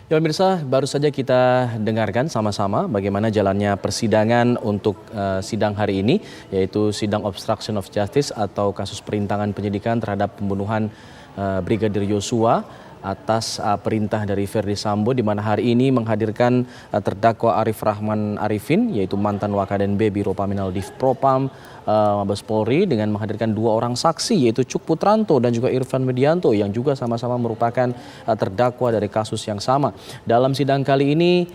Ya pemirsa, baru saja kita dengarkan sama-sama bagaimana jalannya persidangan untuk sidang hari ini, yaitu sidang obstruction of justice atau kasus perintangan penyidikan terhadap pembunuhan Brigadir Yosua atas perintah dari Verdi Sambo, di mana hari ini menghadirkan terdakwa Arif Rahman Arifin, yaitu mantan Wakaden Biro Paminal Divpropam Mabes Polri, dengan menghadirkan dua orang saksi, yaitu Cuk Putranto dan juga Irfan Widianto, yang juga sama-sama merupakan terdakwa dari kasus yang sama. Dalam sidang kali ini,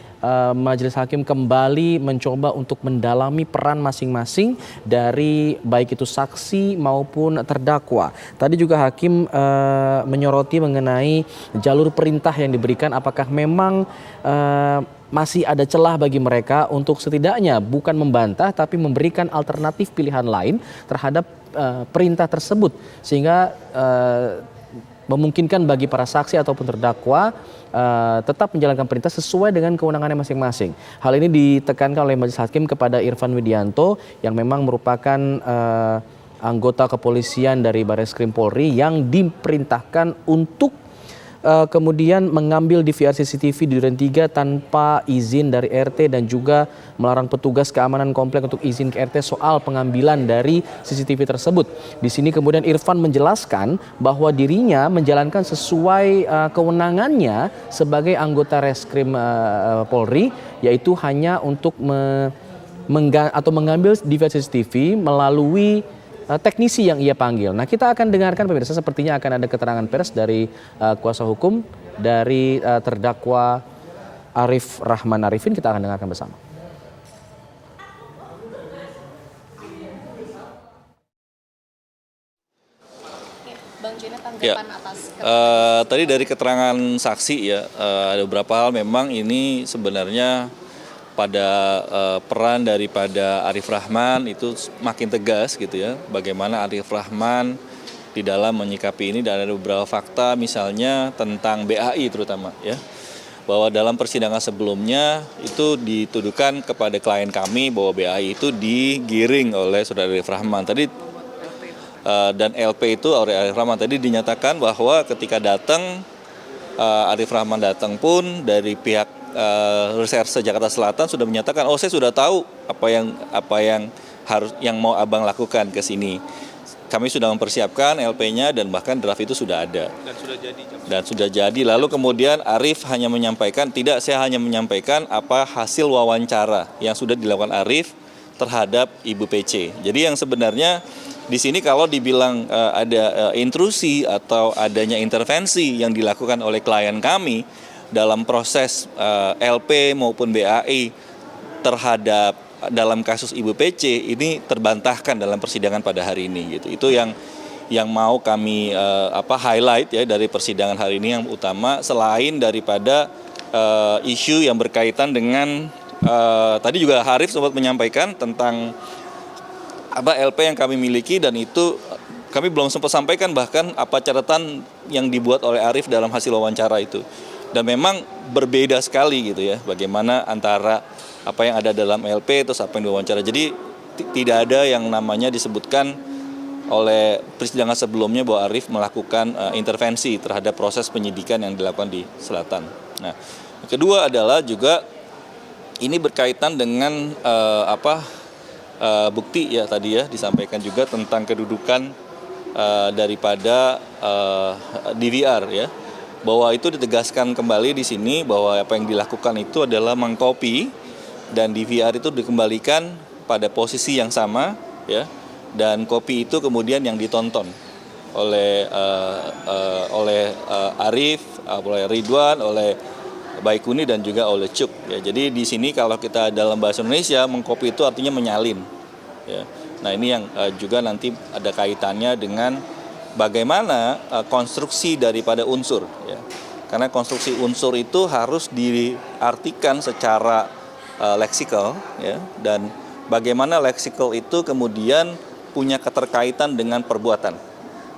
Majelis Hakim kembali mencoba untuk mendalami peran masing-masing dari baik itu saksi maupun terdakwa. Tadi juga Hakim menyoroti mengenai jalur perintah yang diberikan, apakah memang masih ada celah bagi mereka untuk setidaknya bukan membantah tapi memberikan alternatif pilihan lain terhadap perintah tersebut, sehingga memungkinkan bagi para saksi ataupun terdakwa tetap menjalankan perintah sesuai dengan kewenangannya masing-masing. Hal ini ditekankan oleh Majelis Hakim kepada Irfan Widianto yang memang merupakan anggota kepolisian dari Barreskrim Polri yang diperintahkan untuk kemudian mengambil DVR CCTV di Duren 3 tanpa izin dari RT, dan juga melarang petugas keamanan komplek untuk izin ke RT soal pengambilan dari CCTV tersebut. Di sini kemudian Irfan menjelaskan bahwa dirinya menjalankan sesuai kewenangannya sebagai anggota Reskrim Polri, yaitu hanya untuk mengambil DVR CCTV melalui teknisi yang ia panggil. Nah, kita akan dengarkan pemirsa, sepertinya akan ada keterangan pers dari kuasa hukum dari terdakwa Arif Rahman Arifin. Kita akan dengarkan bersama. Bang Juna, tanggapan atas tadi dari keterangan saksi ya, ada beberapa hal memang ini sebenarnya pada peran daripada Arif Rahman itu makin tegas gitu ya, bagaimana Arif Rahman di dalam menyikapi ini, dan ada beberapa fakta misalnya tentang BAI terutama ya, bahwa dalam persidangan sebelumnya itu dituduhkan kepada klien kami bahwa BAI itu digiring oleh saudara Arif Rahman tadi, dan LP itu oleh Arif Rahman tadi dinyatakan bahwa ketika datang Arif Rahman datang pun dari pihak Reserse Jakarta Selatan sudah menyatakan, oh saya sudah tahu apa yang mau abang lakukan ke sini. Kami sudah mempersiapkan LP-nya dan bahkan draft itu sudah ada. Dan sudah jadi. Lalu kemudian Arif hanya menyampaikan, tidak, saya hanya menyampaikan apa hasil wawancara yang sudah dilakukan Arif terhadap Ibu PC. Jadi yang sebenarnya di sini kalau dibilang ada intrusi atau adanya intervensi yang dilakukan oleh klien kami dalam proses LP maupun BAI terhadap dalam kasus Ibu PC, ini terbantahkan dalam persidangan pada hari ini gitu. Itu yang mau kami highlight ya dari persidangan hari ini, yang utama selain daripada isu yang berkaitan dengan tadi juga Arif sempat menyampaikan tentang LP yang kami miliki, dan itu kami belum sempat sampaikan bahkan apa catatan yang dibuat oleh Arif dalam hasil wawancara itu. Dan memang berbeda sekali gitu ya, bagaimana antara apa yang ada dalam LP terus apa yang diwawancara. Jadi tidak ada yang namanya disebutkan oleh persidangan sebelumnya bahwa Arif melakukan intervensi terhadap proses penyidikan yang dilakukan di Selatan. Nah, kedua adalah juga ini berkaitan dengan bukti ya, tadi ya disampaikan juga tentang kedudukan daripada DVR ya, bahwa itu ditegaskan kembali di sini bahwa apa yang dilakukan itu adalah mengcopy, dan DVR itu dikembalikan pada posisi yang sama ya, dan copy itu kemudian yang ditonton oleh Arif, oleh Ridwan, oleh Baikuni, dan juga oleh Cuk ya. Jadi di sini kalau kita dalam bahasa Indonesia, mengcopy itu artinya menyalin ya. Nah, ini yang juga nanti ada kaitannya dengan bagaimana konstruksi daripada unsur ya. Karena konstruksi unsur itu harus diartikan secara leksikal ya, dan bagaimana leksikal itu kemudian punya keterkaitan dengan perbuatan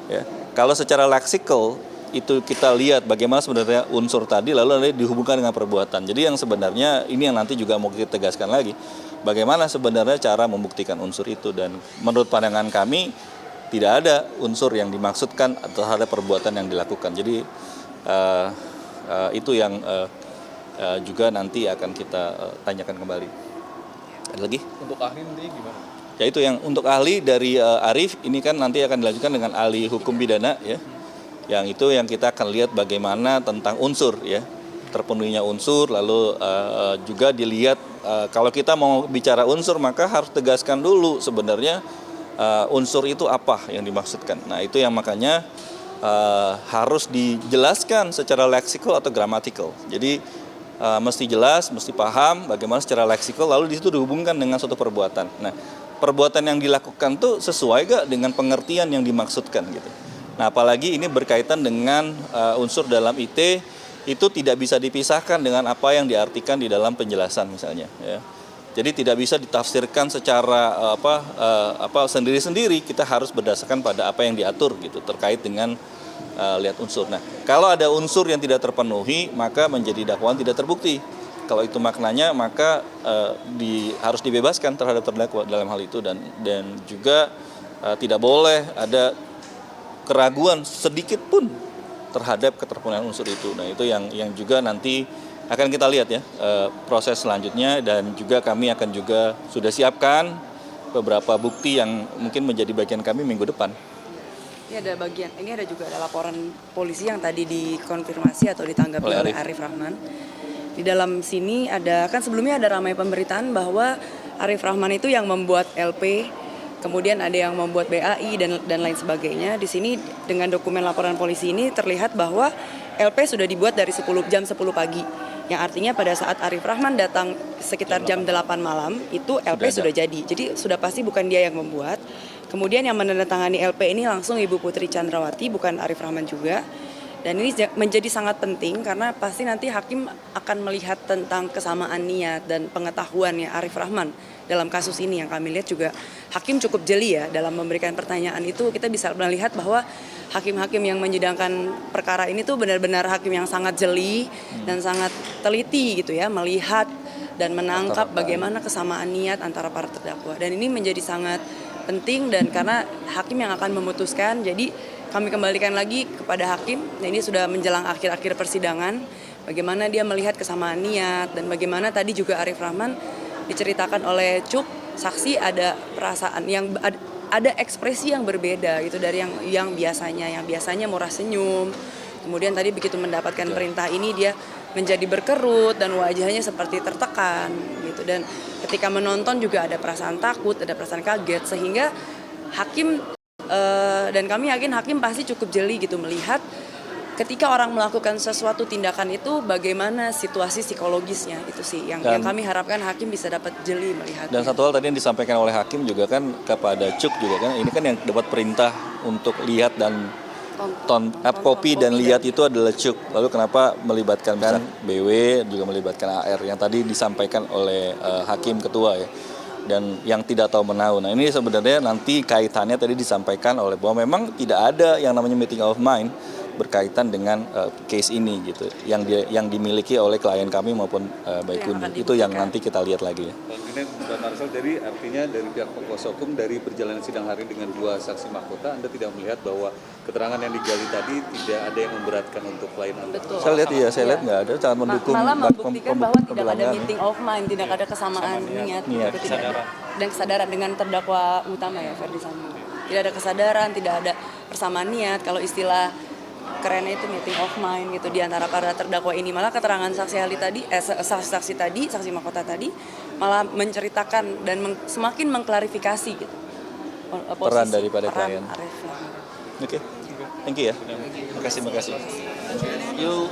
ya. Kalau secara leksikal itu kita lihat bagaimana sebenarnya unsur tadi lalu nanti dihubungkan dengan perbuatan. Jadi yang sebenarnya ini yang nanti juga mau kita tegaskan lagi, bagaimana sebenarnya cara membuktikan unsur itu, dan menurut pandangan kami tidak ada unsur yang dimaksudkan terhadap perbuatan yang dilakukan. Jadi itu yang juga nanti akan kita tanyakan kembali. Ada lagi? Untuk ahli nanti gimana? Ya itu yang untuk ahli dari Arif ini kan nanti akan dilanjutkan dengan ahli hukum pidana ya. Yang itu yang kita akan lihat bagaimana tentang unsur ya. Terpenuhinya unsur, lalu juga dilihat kalau kita mau bicara unsur maka harus tegaskan dulu sebenarnya unsur itu apa yang dimaksudkan. Nah itu yang makanya harus dijelaskan secara leksikal atau gramatikal. Jadi mesti jelas, mesti paham bagaimana secara leksikal, lalu di situ dihubungkan dengan suatu perbuatan. Nah perbuatan yang dilakukan tuh sesuai gak dengan pengertian yang dimaksudkan gitu. Nah apalagi ini berkaitan dengan unsur dalam IT, itu tidak bisa dipisahkan dengan apa yang diartikan di dalam penjelasan misalnya ya. Jadi tidak bisa ditafsirkan secara sendiri-sendiri, kita harus berdasarkan pada apa yang diatur gitu terkait dengan lihat unsur. Nah, kalau ada unsur yang tidak terpenuhi, maka menjadi dakwaan tidak terbukti. Kalau itu maknanya, maka harus dibebaskan terhadap terdakwa dalam hal itu dan juga tidak boleh ada keraguan sedikit pun terhadap keterpenuhan unsur itu. Nah itu yang juga nanti akan kita lihat ya proses selanjutnya, dan juga kami akan juga sudah siapkan beberapa bukti yang mungkin menjadi bagian kami minggu depan. Ini ada juga ada laporan polisi yang tadi dikonfirmasi atau ditanggapi oleh Arif Rahman. Di dalam sini ada, kan sebelumnya ada ramai pemberitaan bahwa Arif Rahman itu yang membuat LP, kemudian ada yang membuat BAI dan lain sebagainya. Di sini dengan dokumen laporan polisi ini terlihat bahwa LP sudah dibuat dari jam 10 pagi. Yang artinya pada saat Arif Rahman datang sekitar jam 8 malam, itu LP sudah jadi. Jadi sudah pasti bukan dia yang membuat. Kemudian yang menandatangani LP ini langsung Ibu Putri Chandrawati, bukan Arif Rahman juga. Dan ini menjadi sangat penting karena pasti nanti hakim akan melihat tentang kesamaan niat dan pengetahuannya Arif Rahman dalam kasus ini. Yang kami lihat juga hakim cukup jeli ya dalam memberikan pertanyaan itu. Kita bisa melihat bahwa hakim-hakim yang menyidangkan perkara ini tuh benar-benar hakim yang sangat jeli dan sangat teliti gitu ya, melihat dan menangkap bagaimana kesamaan niat antara para terdakwa. Dan ini menjadi sangat penting dan karena hakim yang akan memutuskan, jadi kami kembalikan lagi kepada hakim. Nah, ini sudah menjelang akhir-akhir persidangan, bagaimana dia melihat kesamaan niat dan bagaimana tadi juga Arif Rahman diceritakan oleh Cuk, saksi ada perasaan yang ada ekspresi yang berbeda gitu dari yang biasanya murah senyum. Kemudian tadi begitu mendapatkan perintah ini dia menjadi berkerut dan wajahnya seperti tertekan gitu, dan ketika menonton juga ada perasaan takut, ada perasaan kaget, sehingga hakim dan kami yakin hakim pasti cukup jeli gitu melihat ketika orang melakukan sesuatu tindakan itu bagaimana situasi psikologisnya. Itu sih yang kami harapkan hakim bisa dapat jeli melihat. Dan satu hal tadi yang disampaikan oleh hakim juga kan kepada Cuk juga kan, ini kan yang dapat perintah untuk lihat dan kopi dan lihat itu adalah Cuk. Lalu kenapa melibatkan BW juga melibatkan AR yang tadi disampaikan oleh hakim ketua ya, dan yang tidak tahu menahu. Nah ini sebenarnya nanti kaitannya tadi disampaikan oleh bahwa memang tidak ada yang namanya meeting of mind berkaitan dengan case ini gitu, yang dimiliki oleh klien kami maupun Baikundi. Itu yang nanti kita lihat lagi ya. Ini Mbak Marcel, dari artinya dari pihak kuasa hukum dari perjalanan sidang hari dengan 2 saksi mahkota, Anda tidak melihat bahwa keterangan yang digali tadi tidak ada yang memberatkan untuk klien Anda? Betul. Saya lihat saya lihat nggak ada, sangat mendukung. Malah membuktikan bahwa tidak ada meeting of mind, tidak ada kesamaan niat. Dan kesadaran dengan terdakwa utama ya Ferdi Sambo. Tidak ada kesadaran, tidak ada persamaan niat. Kalau istilah kerennya itu meeting of mind gitu di antara para terdakwa ini. Malah keterangan saksi ahli tadi, saksi mahkota tadi malah menceritakan dan semakin mengklarifikasi gitu peran daripada klien. Oke. Thank you ya. Makasih. Yuk.